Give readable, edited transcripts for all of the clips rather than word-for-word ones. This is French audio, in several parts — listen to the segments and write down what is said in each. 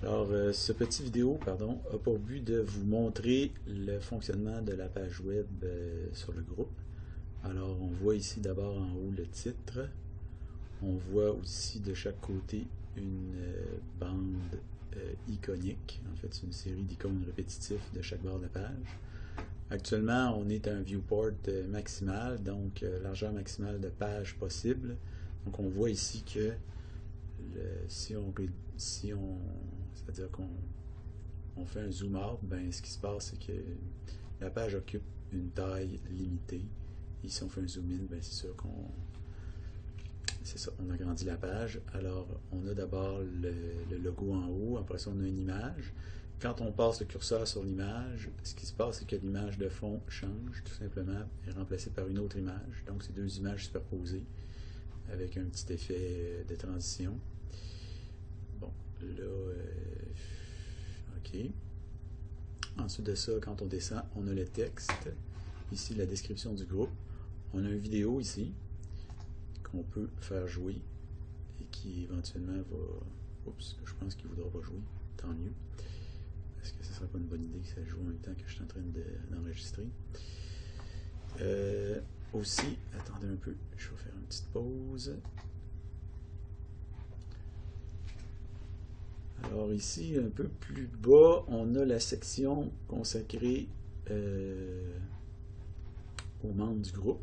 Alors, ce petit vidéo, pardon, a pour but de vous montrer le fonctionnement de la page web sur le groupe. Alors, on voit ici d'abord en haut le titre. On voit aussi de chaque côté une bande iconique. En fait, c'est une série d'icônes répétitifs de chaque barre de page. Actuellement, on est à un viewport maximal, donc largeur maximale de page possible. Donc, on voit ici que si on c'est-à-dire qu'on fait un zoom out, ben, ce qui se passe, c'est que la page occupe une taille limitée. Et si on fait un zoom in, ben, c'est sûr c'est ça, on agrandit la page. Alors, on a d'abord le logo en haut, après ça, on a une image. Quand on passe le curseur sur l'image, ce qui se passe, c'est que l'image de fond change, tout simplement, est remplacée par une autre image. Donc, c'est deux images superposées avec un petit effet de transition. Bon, là, OK. Ensuite de ça, quand on descend, on a le texte. Ici, la description du groupe. On a une vidéo ici qu'on peut faire jouer et qui éventuellement va... Oups, je pense qu'il ne voudra pas jouer. Tant mieux. Parce que ce ne serait pas une bonne idée que ça joue en même temps que je suis en train d'enregistrer. Aussi, attendez un peu, je vais faire une petite pause. Alors ici, un peu plus bas, on a la section consacrée aux membres du groupe.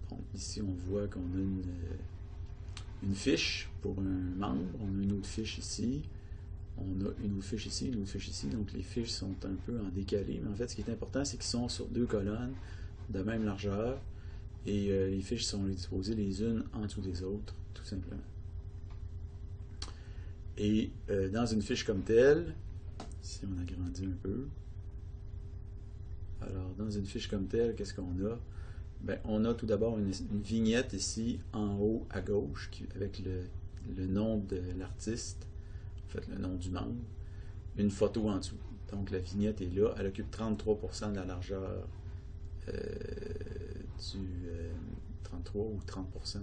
Donc ici, on voit qu'on a une fiche pour un membre, on a une autre fiche ici, on a une autre fiche ici, une autre fiche ici. Donc les fiches sont un peu en décalé, mais en fait, ce qui est important, c'est qu'ils sont sur deux colonnes de même largeur et les fiches sont disposées les unes en dessous des autres, tout simplement. Et dans une fiche comme telle, si on agrandit un peu, alors dans une fiche comme telle, qu'est-ce qu'on a? Ben, on a tout d'abord une vignette ici en haut à gauche avec le nom de l'artiste, en fait le nom du membre, une photo en dessous. Donc la vignette est là, elle occupe 33% de la largeur du 33 ou 30%.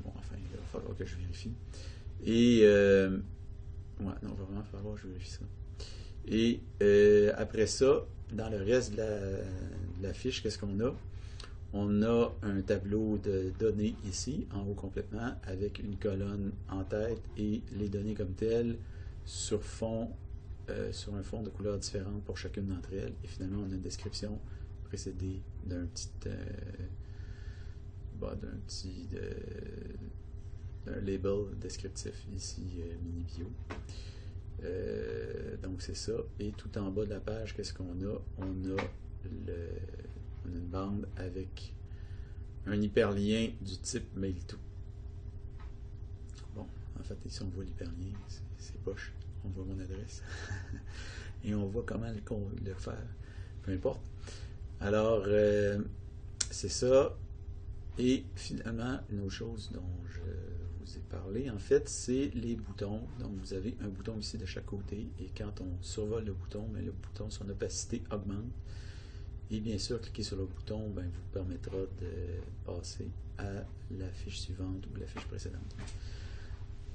Bon, enfin, il va falloir que je vérifie. Et ouais, non, il va vraiment falloir que je vérifie ça. Et après ça, dans le reste de la fiche, qu'est-ce qu'on a? On a un tableau de données ici, en haut complètement, avec une colonne en tête et les données comme telles sur sur un fond de couleurs différentes pour chacune d'entre elles. Et finalement, on a une description précédée d'un label descriptif ici, mini bio. Donc c'est ça. Et tout en bas de la page, qu'est-ce qu'on a? On a une bande avec un hyperlien du type MailTo. Bon, en fait, ici on voit l'hyperlien, c'est poche. On voit mon adresse. Et on voit comment le faire. Peu importe. Alors, c'est ça. Et finalement, une autre chose dont je vous ai parlé, en fait, c'est les boutons. Donc, vous avez un bouton ici de chaque côté. Et quand on survole le bouton, le bouton, son opacité augmente. Et bien sûr, cliquer sur le bouton vous permettra de passer à la fiche suivante ou la fiche précédente.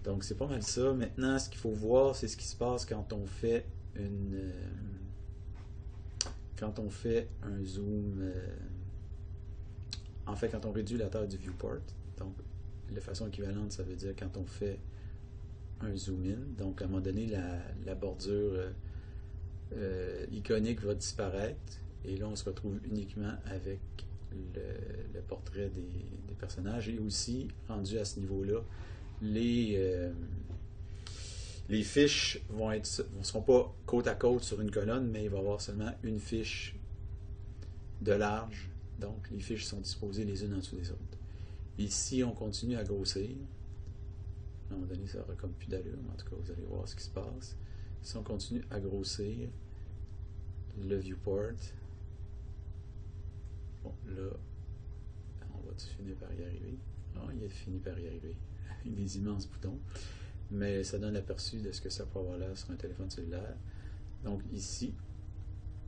Donc, c'est pas mal ça. Maintenant, ce qu'il faut voir, c'est ce qui se passe quand on fait un zoom. En fait, quand on réduit la taille du viewport. Donc, de façon équivalente, ça veut dire quand on fait un zoom in. Donc, à un moment donné, la bordure iconique va disparaître. Et là, on se retrouve uniquement avec le portrait des personnages. Et aussi, rendu à ce niveau-là, les fiches ne seront pas côte à côte sur une colonne, mais il va y avoir seulement une fiche de large. Donc, les fiches sont disposées les unes en dessous des autres. Ici, on continue à grossir. À un moment donné, ça n'aura comme plus d'allure, mais en tout cas, vous allez voir ce qui se passe. Si on continue à grossir le viewport, bon, là, on va finir par y arriver. Non, il a fini par y arriver. Des immenses boutons. Mais ça donne l'aperçu de ce que ça peut avoir là sur un téléphone cellulaire. Donc ici,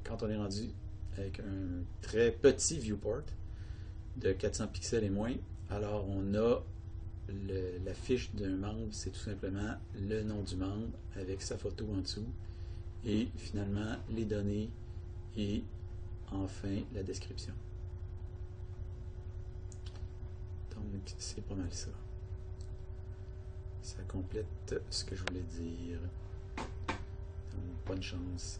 quand on est rendu avec un très petit viewport de 400 pixels et moins, alors on a la fiche d'un membre, c'est tout simplement le nom du membre avec sa photo en dessous et finalement les données et enfin la description. Donc c'est pas mal ça. Ça complète ce que je voulais dire. Donc bonne chance.